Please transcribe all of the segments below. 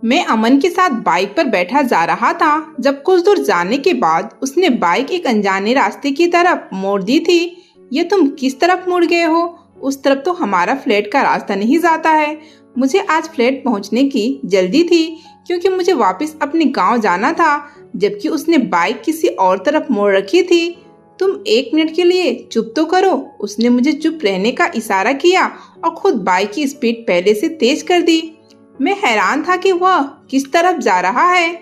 मैं अमन के साथ बाइक पर बैठा जा रहा था जब कुछ दूर जाने के बाद उसने बाइक एक अनजाने रास्ते की तरफ मोड़ दी थी। ये तुम किस तरफ मुड़ गए हो? उस तरफ तो हमारा फ्लैट का रास्ता नहीं जाता है। मुझे आज फ्लैट पहुंचने की जल्दी थी क्योंकि मुझे वापस अपने गांव जाना था, जबकि उसने बाइक किसी और तरफ मोड़ रखी थी। तुम 1 मिनट के लिए चुप तो करो। उसने मुझे चुप रहने का इशारा किया और खुद बाइक की स्पीड पहले से तेज कर दी। मैं हैरान था कि वह किस तरफ जा रहा है।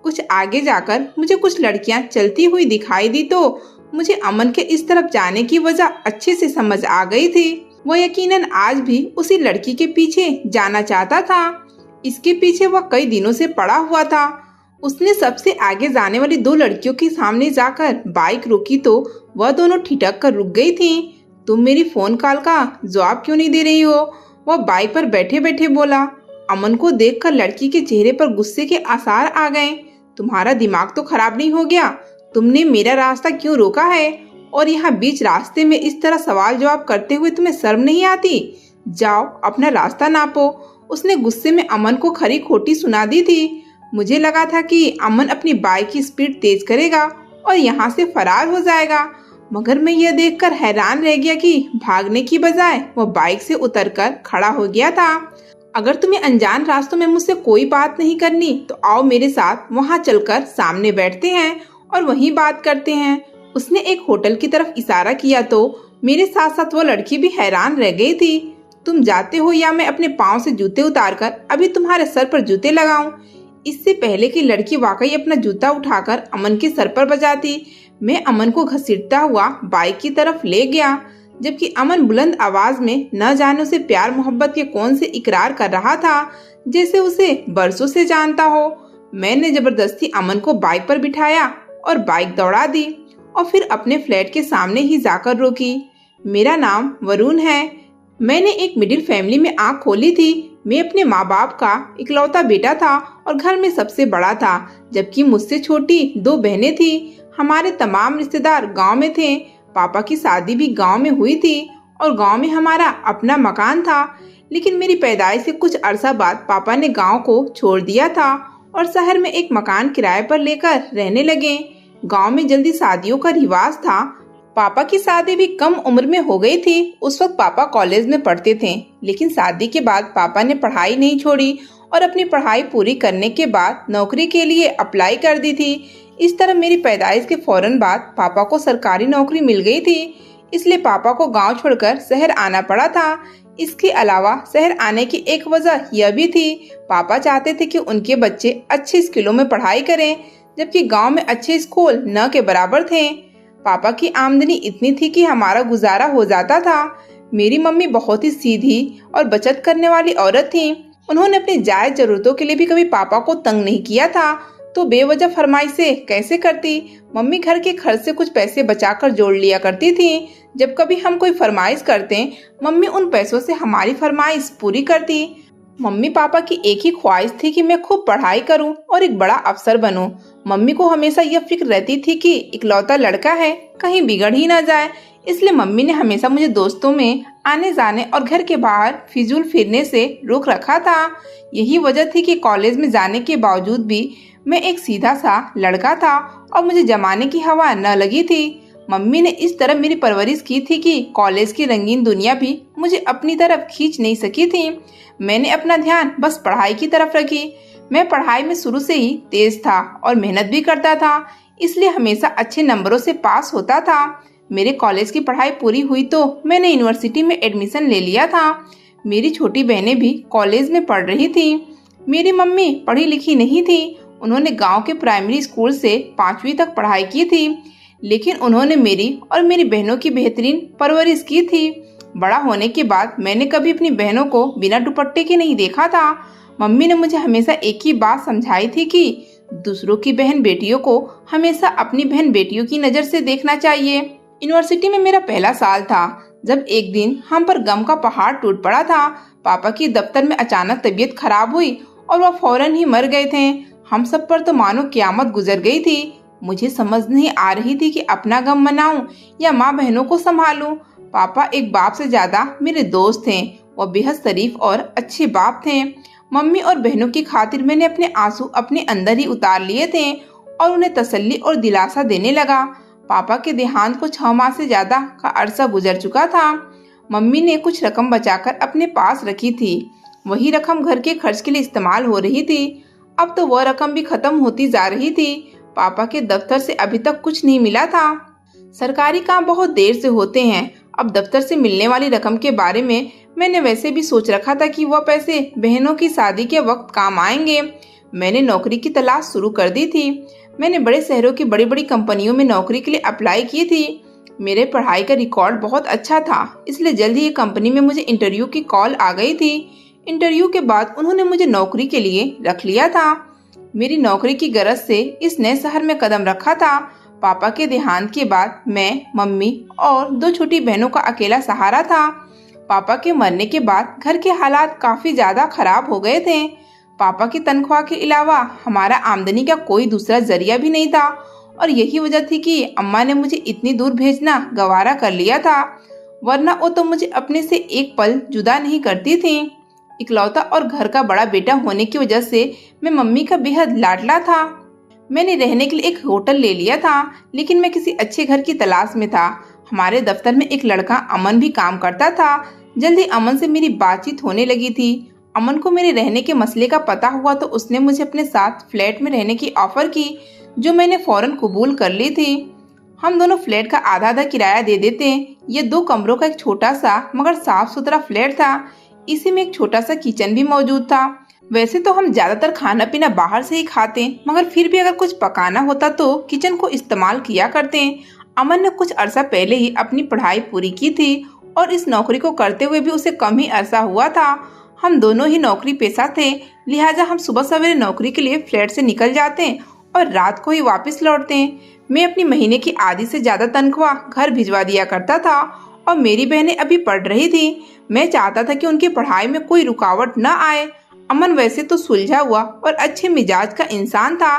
कुछ आगे जाकर मुझे कुछ लड़कियां चलती हुई दिखाई दी तो मुझे अमन के इस तरफ जाने की वजह अच्छे से समझ आ गई थी। वह यकीनन आज भी उसी लड़की के पीछे जाना चाहता था। इसके पीछे वह कई दिनों से पड़ा हुआ था। उसने सबसे आगे जाने वाली 2 लड़कियों के सामने जाकर बाइक रोकी तो वह दोनों ठिठक कर रुक गई थी। तुम मेरी फोन कॉल का जवाब क्यों नहीं दे रही हो? वह बाइक पर बैठे बैठे बोला। अमन को देखकर लड़की के चेहरे पर गुस्से के आसार आ गए। तुम्हारा दिमाग तो खराब नहीं हो गया? तुमने मेरा रास्ता क्यों रोका है? और यहाँ बीच रास्ते में इस तरह सवाल जवाब करते हुए तुम्हें शर्म नहीं आती? जाओ अपना रास्ता नापो। उसने गुस्से में अमन को खरी खोटी सुना दी थी। मुझे लगा था कि अमन अपनी बाइक की स्पीड तेज करेगा और यहाँ से फरार हो जाएगा, मगर मैं यह देखकर हैरान रह गया कि भागने की बजाय वह बाइक से उतरकर खड़ा हो गया था। अगर तुम्हें अनजान रास्तों में मुझसे कोई बात नहीं करनी तो आओ मेरे साथ वहां चलकर सामने बैठते हैं और वहीं बात करते हैं। उसने एक होटल की तरफ इशारा किया तो मेरे साथ साथ वो लड़की भी हैरान रह गई थी। तुम जाते हो या मैं अपने पाँव से जूते उतारकर अभी तुम्हारे सर पर जूते लगाऊं? इससे पहले कि लड़की वाकई अपना जूता उठाकर अमन के सर पर बजाती, मैं अमन को घसीटता हुआ बाइक की तरफ ले गया, जबकि अमन बुलंद आवाज में न जाने उसे प्यार मोहब्बत के कौन से इकरार कर रहा था, जैसे उसे बरसों से जानता हो। मैंने जबरदस्ती अमन को बाइक पर बिठाया और बाइक दौड़ा दी और फिर अपने फ्लैट के सामने ही जाकर रोकी। मेरा नाम वरुण है। मैंने एक मिडिल फैमिली में आँख खोली थी। मैं अपने माँ बाप का इकलौता बेटा था और घर में सबसे बड़ा था, जबकि मुझसे छोटी 2 बहनें थी। हमारे तमाम रिश्तेदार गांव में थे। पापा की शादी भी गांव में हुई थी और गांव में हमारा अपना मकान था। लेकिन मेरी पैदाइश से कुछ अरसा बाद पापा ने गांव को छोड़ दिया था और शहर में एक मकान किराए पर लेकर रहने लगे। गांव में जल्दी शादियों का रिवाज था। पापा की शादी भी कम उम्र में हो गई थी। उस वक्त पापा कॉलेज में पढ़ते थे, लेकिन शादी के बाद पापा ने पढ़ाई नहीं छोड़ी और अपनी पढ़ाई पूरी करने के बाद नौकरी के लिए अप्लाई कर दी थी। इस तरह मेरी पैदाइश के फौरन बाद पापा को सरकारी नौकरी मिल गई थी, इसलिए पापा को गांव छोड़कर शहर आना पड़ा था। इसके अलावा शहर आने की एक वजह यह भी थी, पापा चाहते थे कि उनके बच्चे अच्छे स्कूलों में पढ़ाई करें, जबकि गांव में अच्छे स्कूल न के बराबर थे। पापा की आमदनी इतनी थी कि हमारा गुजारा हो जाता था। मेरी मम्मी बहुत ही सीधी और बचत करने वाली औरत थी। उन्होंने अपनी जायज जरूरतों के लिए भी कभी पापा को तंग नहीं किया था, तो बेवजह फरमाइशें कैसे करती। मम्मी घर के खर्च से कुछ पैसे बचाकर जोड़ लिया करती थी। जब कभी हम कोई फरमाइश करते, मम्मी उन पैसों से हमारी फरमाइश पूरी करती। मम्मी पापा की एक ही ख्वाहिश थी कि मैं खूब पढ़ाई करूं और एक बड़ा अफसर बनूं। मम्मी को हमेशा यह फिक्र रहती थी कि इकलौता लड़का है, कहीं बिगड़ ही ना जाए। इसलिए मम्मी ने हमेशा मुझे दोस्तों में आने जाने और घर के बाहर फिजूल फिरने से रोक रखा था। यही वजह थी कि कॉलेज में जाने के बावजूद भी मैं एक सीधा सा लड़का था और मुझे जमाने की हवा न लगी थी। मम्मी ने इस तरह मेरी परवरिश की थी कि कॉलेज की रंगीन दुनिया भी मुझे अपनी तरफ खींच नहीं सकी थी। मैंने अपना ध्यान बस पढ़ाई की तरफ रखी। मैं पढ़ाई में शुरू से ही तेज था और मेहनत भी करता था, इसलिए हमेशा अच्छे नंबरों से पास होता था। मेरे कॉलेज की पढ़ाई पूरी हुई तो मैंने यूनिवर्सिटी में एडमिशन ले लिया था। मेरी छोटी बहनें भी कॉलेज में पढ़ रही थी। मेरी मम्मी पढ़ी लिखी नहीं थी। उन्होंने गांव के प्राइमरी स्कूल से 5वीं तक पढ़ाई की थी, लेकिन उन्होंने मेरी और मेरी बहनों की बेहतरीन परवरिश की थी। बड़ा होने के बाद मैंने कभी अपनी बहनों को बिना दुपट्टे के नहीं देखा था। मम्मी ने मुझे हमेशा एक ही बात समझाई थी कि दूसरों की बहन बेटियों को हमेशा अपनी बहन बेटियों की नज़र से देखना चाहिए। यूनिवर्सिटी में मेरा पहला साल था जब एक दिन हम पर गम का पहाड़ टूट पड़ा था। पापा की दफ्तर में अचानक तबीयत खराब हुई और वह फौरन ही मर गए थे। हम सब पर तो मानो क्यामत गुजर गई थी। मुझे समझ नहीं आ रही थी कि अपना गम मनाऊं या माँ बहनों को संभालूं। पापा एक बाप से ज्यादा मेरे दोस्त थे। वह बेहद शरीफ और अच्छे बाप थे। मम्मी और बहनों की खातिर मैंने अपने आंसू अपने अंदर ही उतार लिए थे और उन्हें तसल्ली और दिलासा देने लगा। पापा के देहांत को 6 माह से ज्यादा का अरसा गुजर चुका था। मम्मी ने कुछ रकम बचाकर अपने पास रखी थी। वही रकम घर के खर्च के लिए इस्तेमाल हो रही थी। अब तो वह रकम भी खत्म होती जा रही थी। पापा के दफ्तर से अभी तक कुछ नहीं मिला था। सरकारी काम बहुत देर से होते हैं। अब दफ्तर से मिलने वाली रकम के बारे में मैंने वैसे भी सोच रखा था कि वह पैसे बहनों की शादी के वक्त काम आएंगे। मैंने नौकरी की तलाश शुरू कर दी थी। मैंने बड़े शहरों की बड़ी बड़ी कंपनियों में नौकरी के लिए अप्लाई की थी। मेरे पढ़ाई का रिकॉर्ड बहुत अच्छा था, इसलिए जल्द ही ये कंपनी में मुझे इंटरव्यू की कॉल आ गई थी। इंटरव्यू के बाद उन्होंने मुझे नौकरी के लिए रख लिया था। मेरी नौकरी की गरज से इस नए शहर में कदम रखा था। पापा के देहांत के बाद मैं, मम्मी और 2 छोटी बहनों का अकेला सहारा था। पापा के मरने के बाद घर के हालात काफी ज्यादा खराब हो गए थे। पापा की तनख्वाह के अलावा हमारा आमदनी का कोई दूसरा जरिया भी नहीं था और यही वजह थी कि अम्मा ने मुझे इतनी दूर भेजना गवारा कर लिया था, वरना वो तो मुझे अपने से एक पल जुदा नहीं करती थी। इकलौता और घर का बड़ा बेटा होने की वजह से मैं मम्मी का बेहद लाडला था। मैंने रहने के लिए एक होटल ले लिया था, लेकिन मैं किसी अच्छे घर की तलाश में था। हमारे दफ्तर में एक लड़का अमन भी काम करता था। जल्दी अमन से मेरी बातचीत होने लगी थी। अमन को मेरे रहने के मसले का पता हुआ तो उसने मुझे अपने साथ फ्लैट में रहने की ऑफर की, जो मैंने फौरन कबूल कर ली थी। हम दोनों फ्लैट का आधा आधा किराया दे देते। ये 2 कमरों का एक छोटा सा मगर साफ सुथरा फ्लैट था। इसी में एक छोटा सा किचन भी मौजूद था। वैसे तो हम ज्यादातर खाना पीना बाहर से ही खाते, मगर फिर भी अगर कुछ पकाना होता तो किचन को इस्तेमाल किया करते। अमन ने कुछ अरसा पहले ही अपनी पढ़ाई पूरी की थी और इस नौकरी को करते हुए भी उसे कम ही अरसा हुआ था। हम दोनों ही नौकरी पेशा थे, लिहाजा हम सुबह सवेरे नौकरी के लिए फ्लैट से निकल जाते और रात को ही वापस लौटते। मैं अपनी महीने की आधी से ज्यादा तनख्वाह घर भिजवा दिया करता था और मेरी बहनें अभी पढ़ रही थी। मैं चाहता था कि उनकी पढ़ाई में कोई रुकावट न आए। अमन वैसे तो सुलझा हुआ और अच्छे मिजाज का इंसान था,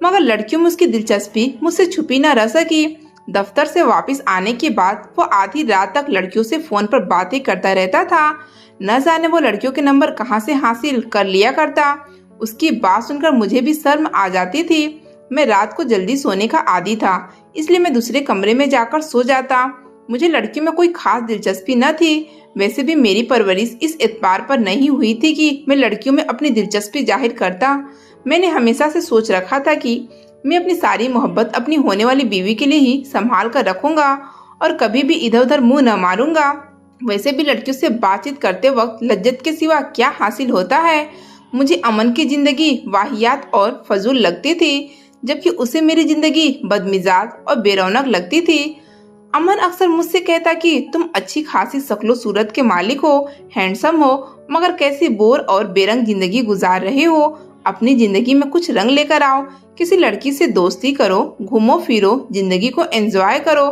मगर लड़कियों में उसकी दिलचस्पी मुझसे छुपी न रह सकी। दफ्तर से वापस आने के बाद वो आधी रात तक लड़कियों से फोन पर बातें करता रहता था। न जाने वो लड़कियों के नंबर कहाँ से हासिल कर लिया करता। उसकी बात सुनकर मुझे भी शर्म आ जाती थी। मैं रात को जल्दी सोने का आदी था, इसलिए मैं दूसरे कमरे में जाकर सो जाता। मुझे लड़कियों में कोई खास दिलचस्पी न थी। वैसे भी मेरी परवरिश इस एतबार पर नहीं हुई थी कि मैं लड़कियों में अपनी दिलचस्पी जाहिर करता। मैंने हमेशा से सोच रखा था कि मैं अपनी सारी मोहब्बत अपनी होने वाली बीवी के लिए ही संभाल कर रखूंगा और कभी भी इधर उधर मुंह न मारूंगा। वैसे भी लड़कियों से बातचीत करते वक्त लज्जत के सिवा क्या हासिल होता है। मुझे अमन की जिंदगी वाहियात और फजूल लगती थी, जबकि उसे मेरी जिंदगी बदमिजाज और बेरौनक लगती थी। अमन अक्सर मुझसे कहता कि तुम अच्छी खासी शक्लो सूरत के मालिक हो, हैंडसम हो, मगर कैसी बोर और बेरंग जिंदगी गुजार रहे हो। अपनी जिंदगी में कुछ रंग लेकर आओ, किसी लड़की से दोस्ती करो, घूमो फिरो, जिंदगी को एंजॉय करो।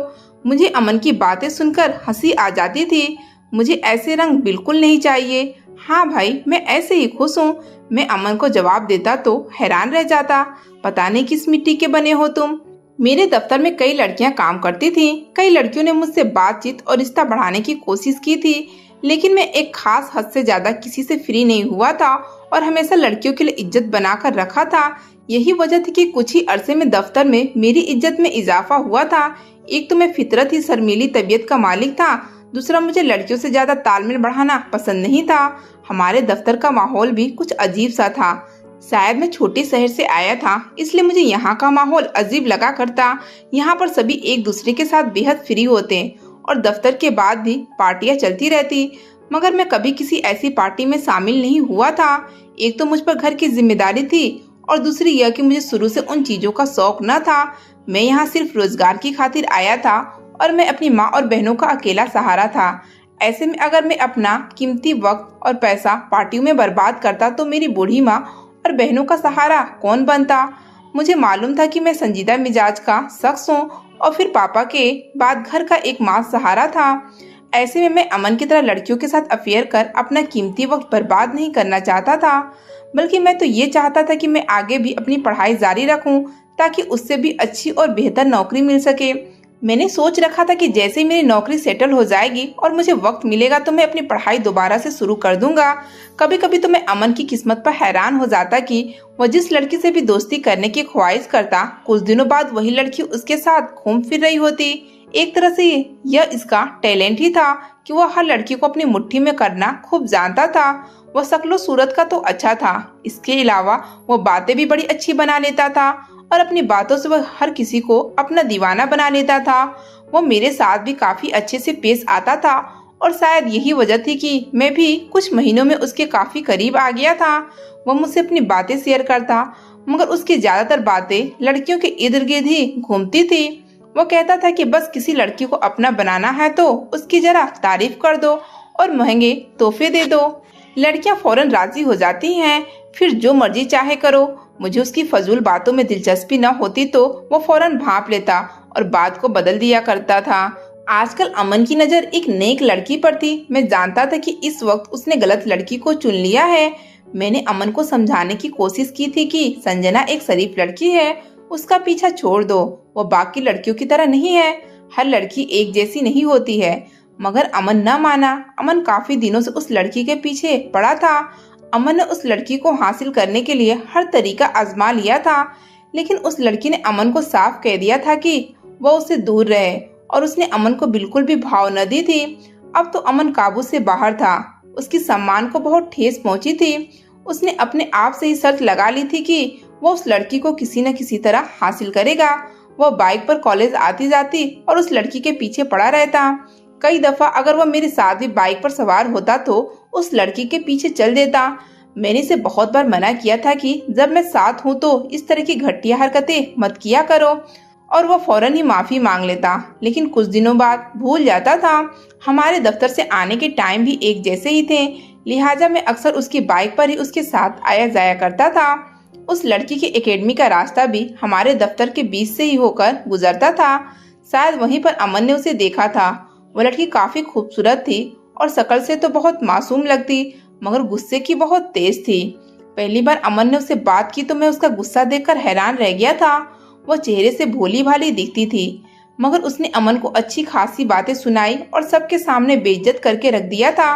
मुझे अमन की बातें सुनकर हंसी आ जाती थी। मुझे ऐसे रंग बिल्कुल नहीं चाहिए। हाँ भाई, मैं ऐसे ही खुश हूँ। मैं अमन को जवाब देता तो हैरान रह जाता, पता नहीं किस मिट्टी के बने हो तुम। मेरे दफ्तर में कई लड़कियां काम करती थीं। कई लड़कियों ने मुझसे बातचीत और रिश्ता बढ़ाने की कोशिश की थी, लेकिन मैं एक खास हद से ज्यादा किसी से फ्री नहीं हुआ था और हमेशा लड़कियों के लिए इज्जत बनाकर रखा था। यही वजह थी कि कुछ ही अरसे में दफ्तर में मेरी इज्जत में इजाफा हुआ था। एक तो मैं फितरत ही शर्मीली तबीयत का मालिक था, दूसरा मुझे लड़कियों से ज्यादा तालमेल बढ़ाना पसंद नहीं था। हमारे दफ्तर का माहौल भी कुछ अजीब सा था। शायद मैं छोटे शहर से आया था, इसलिए मुझे यहाँ का माहौल अजीब लगा करता। यहाँ पर सभी एक दूसरे के साथ बेहद फ्री होते और दफ्तर के बाद भी पार्टियां चलती रहती, मगर मैं कभी किसी ऐसी पार्टी में शामिल नहीं हुआ था। एक तो मुझ पर घर की जिम्मेदारी थी और दूसरी यह कि मुझे शुरू से उन चीजों का शौक न था। मैं यहाँ सिर्फ रोजगार की खातिर आया था और मैं अपनी माँ और बहनों का अकेला सहारा था। ऐसे में अगर मैं अपना कीमती वक्त और पैसा पार्टियों में बर्बाद करता तो मेरी बूढ़ी माँ और बहनों का सहारा कौन बनता। मुझे मालूम था कि मैं संजीदा मिजाज का शख्स हूँ और फिर पापा के बाद घर का एकमात्र सहारा था। ऐसे में मैं अमन की तरह लड़कियों के साथ अफेयर कर अपना कीमती वक्त बर्बाद नहीं करना चाहता था, बल्कि मैं तो ये चाहता था कि मैं आगे भी अपनी पढ़ाई जारी रखूं ताकि उससे भी अच्छी और बेहतर नौकरी मिल सके। मैंने सोच रखा था कि जैसे ही मेरी नौकरी सेटल हो जाएगी और मुझे वक्त मिलेगा तो मैं अपनी पढ़ाई दोबारा से शुरू कर दूंगा। कभी कभी तो मैं अमन की किस्मत पर हैरान हो जाता कि वह जिस लड़की से भी दोस्ती करने की ख्वाहिश करता, कुछ दिनों बाद वही लड़की उसके साथ घूम फिर रही होती। एक तरह से यह इसका टैलेंट ही था कि वह हर लड़की को अपनी मुट्ठी में करना खूब जानता था। वह शक्लो सूरत का तो अच्छा था, इसके अलावा वह बातें भी बड़ी अच्छी बना लेता था और अपनी बातों से वह हर किसी को अपना दीवाना बना लेता था। वो मेरे साथ भी काफी अच्छे से पेश आता था और शायद यही वजह थी कि मैं भी कुछ महीनों में उसके काफी करीब आ गया था। वह मुझसे अपनी बातें शेयर करता, मगर उसकी ज्यादातर बातें लड़कियों के इर्द गिर्द ही घूमती थी। वो कहता था कि बस किसी लड़की को अपना बनाना है तो उसकी जरा तारीफ कर दो और महंगे तोहफे दे दो। लड़कियां फौरन राजी हो जाती हैं, फिर जो मर्जी चाहे करो। मुझे उसकी फजूल बातों में दिलचस्पी न होती तो वो फौरन भांप लेता और बात को बदल दिया करता था। आजकल अमन की नजर एक नेक लड़की पर थी। मैं जानता था कि इस वक्त उसने गलत लड़की को चुन लिया है। मैंने अमन को समझाने की कोशिश की थी कि संजना एक शरीफ लड़की है, उसका पीछा छोड़ दो, वो बाकी लड़कियों की तरह नहीं है, हर लड़की एक जैसी नहीं होती है। मगर अमन न माना। अमन काफी दिनों से उस लड़की के पीछे पड़ा था। अमन ने उस लड़की को हासिल करने के लिए हर तरीका आजमा लिया था, लेकिन उस लड़की ने अमन को साफ कह दिया था कि वह उससे दूर रहे और उसने अमन को बिल्कुल भी भाव न दी थी। अब तो अमन काबू से बाहर था। उसकी सम्मान को बहुत ठेस पहुंची थी। उसने अपने आप से ही शर्त लगा ली थी कि वह उस लड़की को किसी न किसी तरह हासिल करेगा। वह बाइक पर कॉलेज आती जाती और उस लड़की के पीछे पड़ा रहता। कई दफा अगर वह मेरे साथ भी बाइक पर सवार होता तो उस लड़की के पीछे चल देता। मैंने इसे बहुत बार मना किया था कि जब मैं साथ हूँ तो इस तरह की घटिया हरकतें मत किया करो, और वह फौरन ही माफी मांग लेता, लेकिन कुछ दिनों बाद भूल जाता था। हमारे दफ्तर से आने के टाइम भी एक जैसे ही थे, लिहाजा मैं अक्सर उसकी बाइक पर ही उसके साथ आया जाया करता था। उस लड़की की एकेडमी का रास्ता भी हमारे दफ्तर के बीच से ही होकर गुजरता था। शायद वहीं पर अमन ने उसे देखा था। वो लड़की काफी खूबसूरत थी और शक्ल से तो बहुत मासूम लगती, मगर गुस्से की बहुत तेज थी। पहली बार अमन ने उससे बात की तो मैं उसका गुस्सा देखकर हैरान रह गया था। वह चेहरे से भोली भाली दिखती थी, मगर उसने अमन को अच्छी खासी बातें सुनाई और सबके सामने बेइज्जत करके रख दिया था।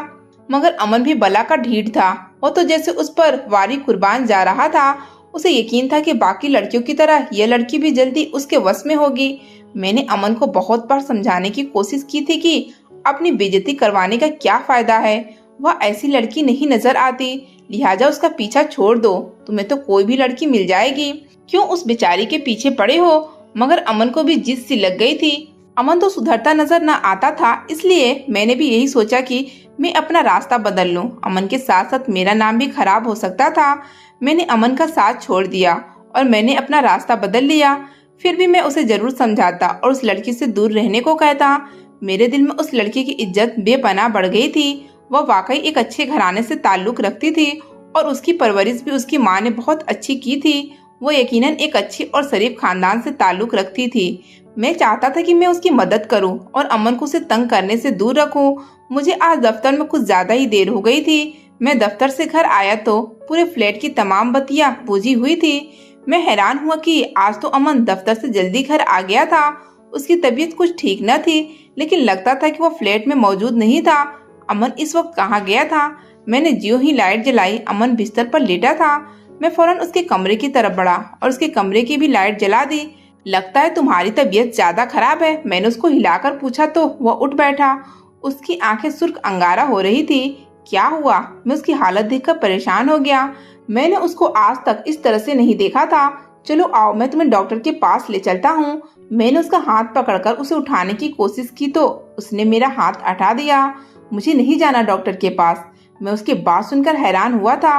मगर अमन भी बला का ढीठ था। वो तो जैसे उस पर वारी कुर्बान जा रहा था। उसे यकीन था कि बाकी लड़कियों की तरह यह लड़की भी जल्दी उसके वश में होगी। मैंने अमन को बहुत बार समझाने की कोशिश की थी कि अपनी बेइज्जती करवाने का क्या फायदा है। वह ऐसी लड़की नहीं नजर आती, लिहाजा उसका पीछा छोड़ दो, तुम्हें तो कोई भी लड़की मिल जाएगी, क्यों उस बेचारी के पीछे पड़े हो। मगर अमन को भी जिद सी लग गई थी। अमन तो सुधरता नजर न आता था, इसलिए मैंने भी यही सोचा कि मैं अपना रास्ता बदल लूं। अमन के साथ साथ मेरा नाम भी खराब हो सकता था। मैंने अमन का साथ छोड़ दिया और मैंने अपना रास्ता बदल लिया। फिर भी मैं उसे जरूर समझाता और उस लड़की से दूर रहने को कहता। मेरे दिल में उस लड़की की इज्जत बेपनाह बढ़ गई थी। वह वाकई एक अच्छे घराने से ताल्लुक रखती थी और उसकी परवरिश भी उसकी माँ ने बहुत अच्छी की थी। वो यकीनन एक अच्छी और शरीफ खानदान से ताल्लुक रखती थी। मैं चाहता था कि मैं उसकी मदद करूं और अमन को उसे तंग करने से दूर रखूं। मुझे आज दफ्तर में कुछ ज्यादा ही देर हो गई थी। मैं दफ्तर से घर आया तो पूरे फ्लैट की तमाम बत्तियां बुझी हुई थी। मैं हैरान हुआ कि आज तो अमन दफ्तर से जल्दी घर आ गया था। उसकी तबीयत कुछ ठीक न थी, लेकिन लगता था कि वह फ्लैट में मौजूद नहीं था। अमन इस वक्त कहाँ गया था? मैंने ज्यों ही लाइट जलाई, अमन बिस्तर पर लेटा था। मैं फौरन उसके कमरे की तरफ बढ़ा और उसके कमरे की भी लाइट जला दी। लगता है तुम्हारी तबीयत ज्यादा खराब है, मैंने उसको हिलाकर पूछा तो वह उठ बैठा। उसकी आंखें सुर्ख अंगारा हो रही थी। क्या हुआ? मैं उसकी हालत देखकर परेशान हो गया। मैंने उसको आज तक इस तरह से नहीं देखा था। चलो आओ, मैं तुम्हें डॉक्टर के पास ले चलता हूँ। मैंने उसका हाथ पकड़कर उसे उठाने की कोशिश की तो उसने मेरा हाथ हटा दिया। मुझे नहीं जाना डॉक्टर के पास। मैं उसकी बात सुनकर हैरान हुआ था।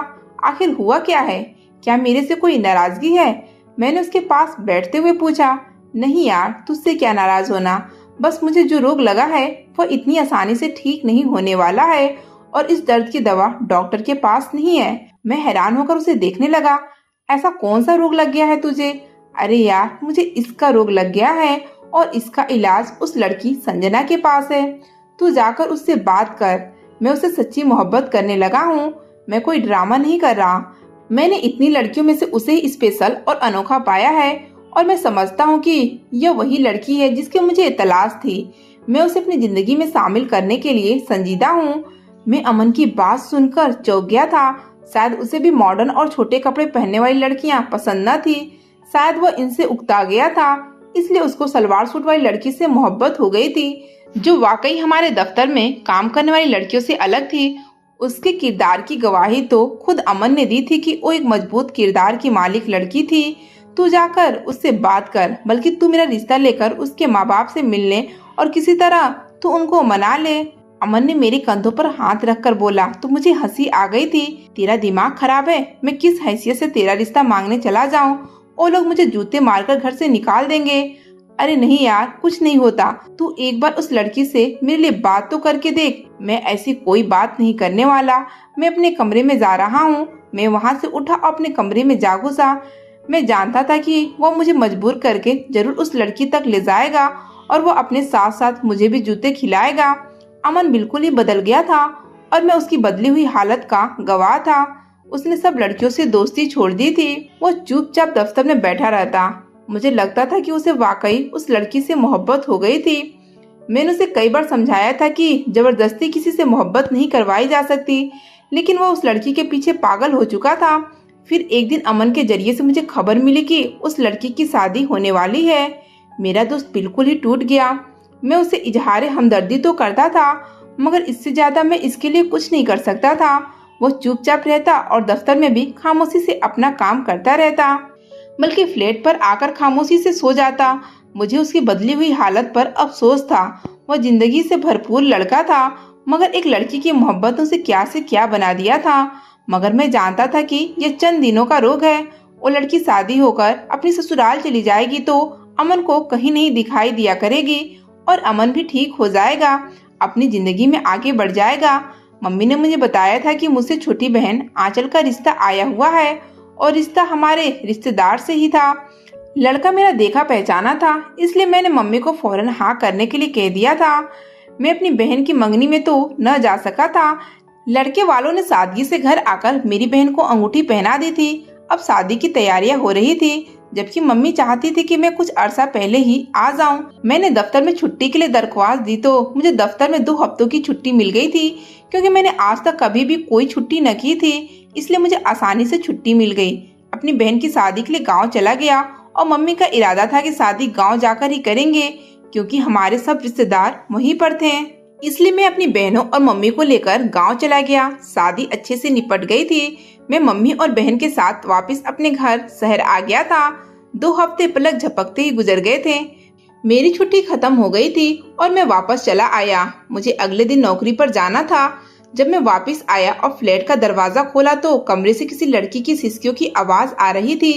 आखिर हुआ क्या है? क्या मेरे से कोई नाराजगी है? मैंने उसके पास बैठते हुए पूछा। नहीं यार, तुझसे क्या नाराज होना, बस मुझे जो रोग लगा है वह इतनी आसानी से ठीक नहीं होने वाला है और इस दर्द की दवा डॉक्टर के पास नहीं है। मैं हैरान होकर उसे देखने लगा। ऐसा कौन सा रोग लग गया है तुझे? अरे यार, मुझे इसका रोग लग गया है और इसका इलाज उस लड़की संजना के पास है। तू जाकर उससे बात कर। मैं उससे सच्ची मोहब्बत करने लगा हूँ। मैं कोई ड्रामा नहीं कर रहा। मैंने इतनी लड़कियों में से उसे ही स्पेशल और अनोखा पाया है और मैं समझता हूँ कि यह वही लड़की है जिसकी मुझे तलाश थी। मैं उसे अपनी जिंदगी में शामिल करने के लिए संजीदा हूँ। मैं अमन की बात सुनकर चौंक गया था। शायद उसे भी मॉडर्न और छोटे कपड़े पहनने वाली लड़कियां पसंद न थी। शायद वह इनसे उकता गया था, इसलिए उसको सलवार सूट वाली लड़की से मोहब्बत हो गई थी, जो वाकई हमारे दफ्तर में काम करने वाली लड़कियों से अलग थी। उसके किरदार की गवाही तो खुद अमन ने दी थी कि वो एक मजबूत किरदार की मालिक लड़की थी। तू जाकर उससे बात कर, बल्कि तू मेरा रिश्ता लेकर उसके माँ बाप से मिलने और किसी तरह तू उनको मना ले। अमन ने मेरे कंधों पर हाथ रखकर बोला। तो मुझे हंसी आ गई थी। तेरा दिमाग खराब है? मैं किस हैसियत से तेरा रिश्ता मांगने चला जाऊं? वो लोग मुझे जूते मारकर घर से निकाल देंगे। अरे नहीं यार, कुछ नहीं होता। तू एक बार उस लड़की से मेरे लिए बात तो करके देख। मैं ऐसी कोई बात नहीं करने वाला। मैं अपने कमरे में जा रहा हूँ। मैं वहाँ से उठा और अपने कमरे में जा घुसा। मैं जानता था कि वो मुझे मजबूर करके जरूर उस लड़की तक ले जाएगा और वो अपने साथ साथ मुझे भी जूते खिलाएगा। अमन बिल्कुल ही बदल गया था और मैं उसकी बदली हुई हालत का गवाह था। उसने सब लड़कियों से दोस्ती छोड़ दी थी। वो चुपचाप दफ्तर में बैठा रहता। मुझे लगता था कि उसे वाकई उस लड़की से मोहब्बत हो गई थी। मैंने उसे कई बार समझाया था कि जबरदस्ती किसी से मोहब्बत नहीं करवाई जा सकती, लेकिन वो उस लड़की के पीछे पागल हो चुका था। फिर एक दिन अमन के जरिए से मुझे खबर मिली कि उस लड़की की शादी होने वाली है। मेरा दोस्त बिल्कुल ही टूट गया। मैं उसे इजहार हमदर्दी तो करता था, मगर इससे ज्यादा मैं इसके लिए कुछ नहीं कर सकता था। वो चुपचाप रहता और दफ्तर में भी खामोशी से अपना काम करता रहता, बल्कि फ्लैट पर आकर खामोशी से सो जाता। मुझे उसकी बदली हुई हालत पर अफसोस था। वह जिंदगी से भरपूर लड़का था, मगर एक लड़की की मोहब्बत उसे क्या से क्या बना दिया था। मगर मैं जानता था कि यह चंद दिनों का रोग है। वो लड़की शादी होकर अपनी ससुराल चली जाएगी तो अमन को कहीं नहीं दिखाई दिया करेगी और अमन भी ठीक हो जाएगा, अपनी जिंदगी में आगे बढ़ जाएगा। मम्मी ने मुझे बताया था कि मुझसे छोटी बहन आंचल का रिश्ता आया हुआ है और रिश्ता हमारे रिश्तेदार से ही था। लड़का मेरा देखा पहचाना था, इसलिए मैंने मम्मी को फौरन हाँ करने के लिए कह दिया था। मैं अपनी बहन की मंगनी में तो न जा सका था। लड़के वालों ने सादगी से घर आकर मेरी बहन को अंगूठी पहना दी थी। अब शादी की तैयारियां हो रही थी, जबकि मम्मी चाहती थी कि मैं कुछ अरसा पहले ही आ जाऊं। मैंने दफ्तर में छुट्टी के लिए दरख्वास्त दी तो मुझे दफ्तर में 2 हफ्तों की छुट्टी मिल गई थी, क्योंकि मैंने आज तक कभी भी कोई छुट्टी न की थी, इसलिए मुझे आसानी से छुट्टी मिल गई। अपनी बहन की शादी के लिए गाँव चला गया और मम्मी का इरादा था कि शादी गाँव जाकर ही करेंगे, क्योंकि हमारे सब रिश्तेदार वहीं पर थे। इसलिए मैं अपनी बहनों और मम्मी को लेकर गांव चला गया। शादी अच्छे से निपट गई थी। मैं मम्मी और बहन के साथ वापस अपने घर शहर आ गया था। 2 हफ्ते पलक झपकते ही गुजर गए थे। मेरी छुट्टी खत्म हो गई थी और मैं वापस चला आया। मुझे अगले दिन नौकरी पर जाना था। जब मैं वापस आया और फ्लैट का दरवाजा खोला तो कमरे से किसी लड़की की सिसकियों की आवाज आ रही थी।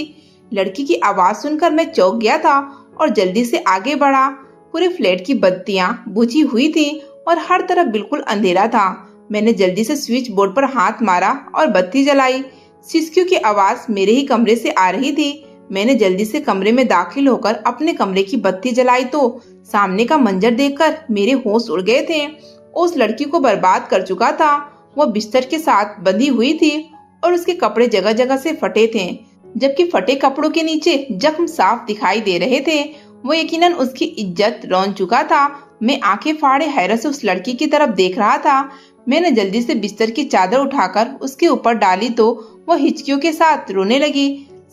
लड़की की आवाज सुनकर मैं चौंक गया था और जल्दी से आगे बढ़ा। पूरे फ्लैट की बत्तियां बुझी हुई थी और हर तरफ बिल्कुल अंधेरा था। मैंने जल्दी से स्विच बोर्ड पर हाथ मारा और बत्ती जलाई। सिसकियों की आवाज मेरे ही कमरे से आ रही थी। मैंने जल्दी से कमरे में दाखिल होकर अपने कमरे की बत्ती जलाई तो सामने का मंजर देखकर मेरे होश उड़ गए थे। उस लड़की को बर्बाद कर चुका था। वो बिस्तर के साथ बंधी हुई थी और उसके कपड़े जगह जगह से फटे थे, जबकि फटे कपड़ों के नीचे जख्म साफ दिखाई दे रहे थे। वो यकीनन उसकी इज्जत रौन चुका था। मैं आंखें फाड़े हैरत से उस लड़की की तरफ देख रहा था। मैंने जल्दी से बिस्तर की चादर उठाकर उसके ऊपर डाली तो वह हिचकियों के साथ रोने लगी।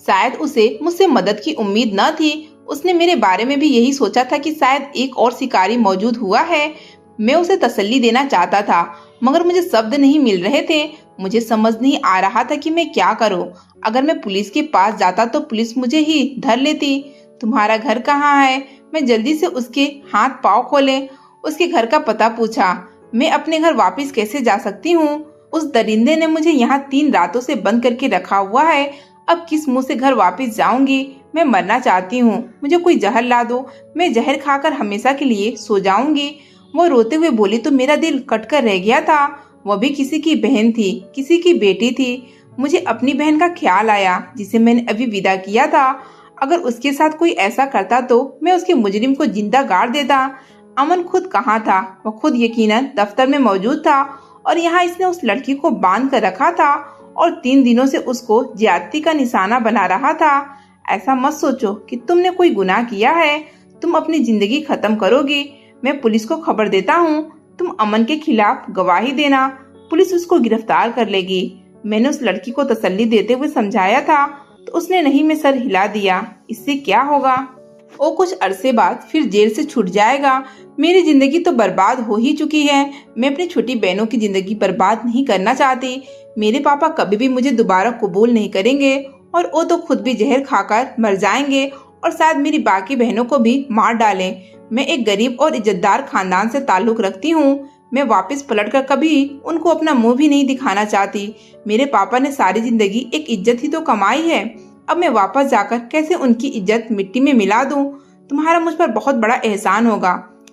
शायद उसे मुझसे मदद की उम्मीद न थी। उसने मेरे बारे में भी यही सोचा था कि शायद एक और शिकारी मौजूद हुआ है। मैं उसे तसल्ली देना चाहता था, मगर मुझे शब्द नहीं मिल रहे थे। मुझे समझ नहीं आ रहा था कि मैं क्या करूं। अगर मैं पुलिस के पास जाता तो पुलिस मुझे ही धर लेती। तुम्हारा घर कहाँ है? मैं जल्दी से उसके हाथ पाँव खोले उसके घर का पता पूछा। मैं अपने घर वापस कैसे जा सकती हूँ? उस दरिंदे ने मुझे यहाँ 3 रातों से बंद करके रखा हुआ है। अब किस मुंह से घर वापस जाऊंगी? मैं मरना चाहती हूँ। मुझे कोई जहर ला दो। मैं जहर खाकर हमेशा के लिए सो जाऊंगी। वो रोते हुए बोली तो मेरा दिल कटकर रह गया था। वह भी किसी की बहन थी, किसी की बेटी थी। मुझे अपनी बहन का ख्याल आया जिसे मैंने अभी विदा किया था। अगर उसके साथ कोई ऐसा करता तो मैं उसके मुजरिम को जिंदा गाड़ देता। अमन खुद कहाँ था? वह खुद यकीनन दफ्तर में मौजूद था और यहाँ इसने उस लड़की को बांध कर रखा था और 3 दिनों से उसको ज्यादती का निशाना बना रहा था। ऐसा मत सोचो कि तुमने कोई गुनाह किया है, तुम अपनी जिंदगी खत्म करोगी। मैं पुलिस को खबर देता हूँ, तुम अमन के खिलाफ गवाही देना, पुलिस उसको गिरफ्तार कर लेगी। मैंने उस लड़की को तसल्ली देते हुए समझाया था तो उसने नहीं में सर हिला दिया। इससे क्या होगा, वो कुछ अरसे बाद फिर जेल से छूट जाएगा। मेरी जिंदगी तो बर्बाद हो ही चुकी है। मैं अपनी छोटी बहनों की जिंदगी बर्बाद नहीं करना चाहती। मेरे पापा कभी भी मुझे दोबारा कबूल नहीं करेंगे और वो तो खुद भी जहर खाकर मर जाएंगे और शायद मेरी बाकी बहनों को भी मार डालें। मैं एक गरीब और इज्जतदार खानदान से ताल्लुक रखती हूँ। मैं वापस पलटकर कभी उनको अपना मुंह भी नहीं दिखाना चाहती। मेरे पापा ने सारी जिंदगी एक इज्जत ही तो कमाई है। अब मैं वापस जाकर कैसे उनकी इज्जत मिट्टी में मिला दूं? तुम्हारा मुझ पर बहुत बड़ा एहसान होगा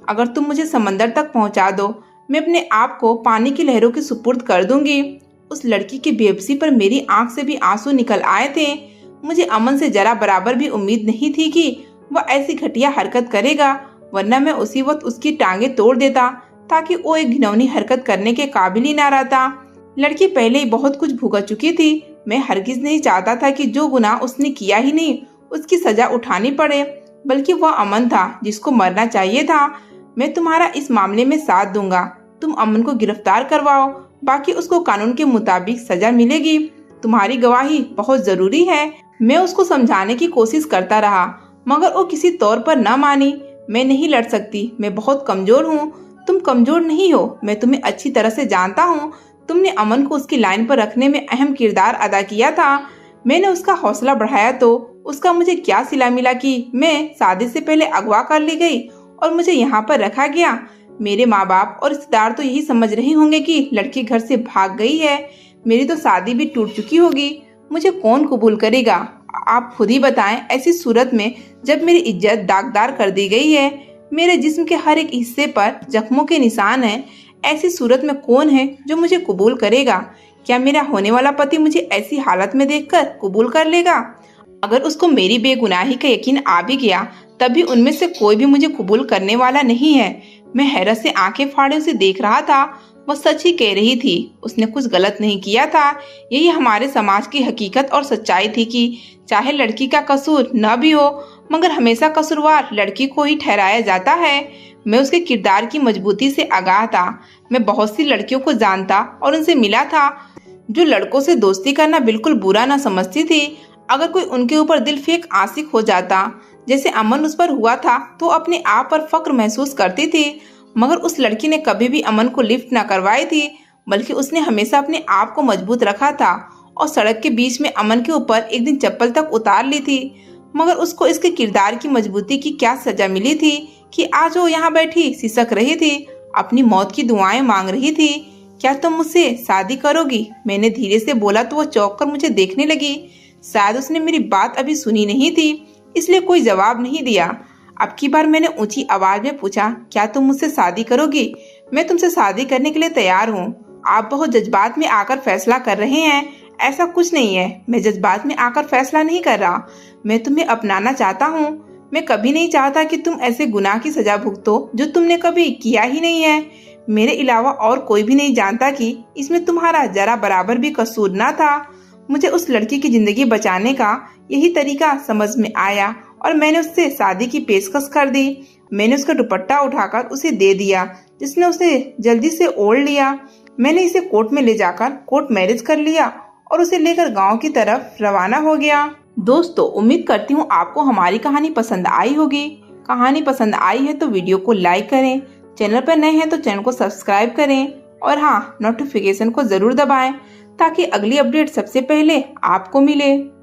अगर तुम मुझे समंदर तक पहुंचा दो। मैं अपने आप को पानी की लहरों के सुपुर्द कर दूंगी। उस लड़की की बेबसी पर मेरी आंख से भी आंसू निकल आए थे। मुझे अमन से जरा बराबर भी उम्मीद नहीं थी कि वह ऐसी घटिया हरकत करेगा, वरना मैं उसी वक्त उसकी टांगे तोड़ देता ताकि वो एक घिनौनी हरकत करने के काबिल ही ना रहता। लड़की पहले ही बहुत कुछ भुगत चुकी थी। मैं हरगिज नहीं चाहता था कि जो गुनाह उसने किया ही नहीं उसकी सजा उठानी पड़े, बल्कि वह अमन था जिसको मरना चाहिए था। मैं तुम्हारा इस मामले में साथ दूंगा। तुम अमन को गिरफ्तार करवाओ, बाकी उसको कानून के मुताबिक सजा मिलेगी। तुम्हारी गवाही बहुत जरूरी है। मैं उसको समझाने की कोशिश करता रहा मगर वो किसी तौर पर न मानी। मैं नहीं लड़ सकती, मैं बहुत कमजोर हूँ। तुम कमजोर नहीं हो, मैं तुम्हें अच्छी तरह से जानता हूँ। तुमने अमन को उसकी लाइन पर रखने में अहम किरदार अदा किया था। मैंने उसका हौसला बढ़ाया तो उसका मुझे क्या सिला मिला कि मैं शादी से पहले अगवा कर ली गई और मुझे यहाँ पर रखा गया। मेरे माँ बाप और रिश्तेदार तो यही समझ रहे होंगे कि लड़की घर से भाग गई है। मेरी तो शादी भी टूट चुकी होगी। मुझे कौन कबूल करेगा, आप खुद ही बताएं। ऐसी सूरत में जब मेरी इज्जत दागदार कर दी गई है, मेरे जिस्म के हर एक हिस्से पर जख्मों के निशान हैं, ऐसी सूरत में कौन है जो मुझे कबूल करेगा? क्या मेरा होने वाला पति मुझे ऐसी हालत में देखकर कबूल कर लेगा? अगर उसको मेरी बेगुनाही का यकीन आ भी गया तब भी उनमें से कोई भी मुझे कबूल करने वाला नहीं है। मैं हैरत से आंखें फाड़े उसे देख रहा था। वह सच ही कह रही थी, उसने कुछ गलत नहीं किया था। यही हमारे समाज की हकीकत और सच्चाई थी कि चाहे लड़की का कसूर न भी हो मगर हमेशा कसूरवार लड़की को ही ठहराया जाता है। मैं उसके किरदार की मजबूती से आगाह था। मैं बहुत सी लड़कियों को जानता और उनसे मिला था जो लड़कों से दोस्ती करना बिल्कुल बुरा ना समझती थी। अगर कोई उनके ऊपर दिल फेंक आशिक हो जाता जैसे अमन उस पर हुआ था तो अपने आप पर फक्र महसूस करती थी। मगर उस लड़की ने कभी भी अमन को लिफ्ट न करवाई थी, बल्कि उसने हमेशा अपने आप को मजबूत रखा था और सड़क के बीच में अमन के ऊपर एक दिन चप्पल तक उतार ली थी। मगर उसको इसके किरदार की मजबूती की क्या सजा मिली थी कि आज वो यहाँ बैठी सिसक रही थी, अपनी मौत की दुआएं मांग रही थी। क्या तुम मुझसे शादी करोगी? मैंने धीरे से बोला तो वो चौंक कर मुझे देखने लगी। शायद उसने मेरी बात अभी सुनी नहीं थी, इसलिए कोई जवाब नहीं दिया। अब की बार मैंने ऊंची आवाज में पूछा, क्या तुम मुझसे शादी करोगी? मैं तुमसे शादी करने के लिए तैयार हूँ। आप बहुत जज्बात में आकर फैसला कर रहे हैं। ऐसा कुछ नहीं है, मैं जज्बात में आकर फैसला नहीं कर रहा। मैं तुम्हें अपनाना चाहता हूँ। मैं कभी नहीं चाहता कि तुम ऐसे गुनाह की सजा भुगतो जो तुमने कभी किया ही नहीं है। मेरे अलावा और कोई भी नहीं जानता कि इसमें तुम्हारा जरा बराबर भी कसूर ना था। मुझे उस लड़की की जिंदगी बचाने का यही तरीका समझ में आया और मैंने उससे शादी की पेशकश कर दी। मैंने उसका दुपट्टा उठाकर उसे दे दिया, जिसने उसे जल्दी से ओढ़ लिया। मैंने इसे कोर्ट में ले जाकर कोर्ट मैरिज कर लिया और उसे लेकर गांव की तरफ रवाना हो गया। दोस्तों, उम्मीद करती हूँ आपको हमारी कहानी पसंद आई होगी। कहानी पसंद आई है तो वीडियो को लाइक करें, चैनल पर नए हैं तो चैनल को सब्सक्राइब करें और हाँ, नोटिफिकेशन को जरूर दबाएं ताकि अगली अपडेट सबसे पहले आपको मिले।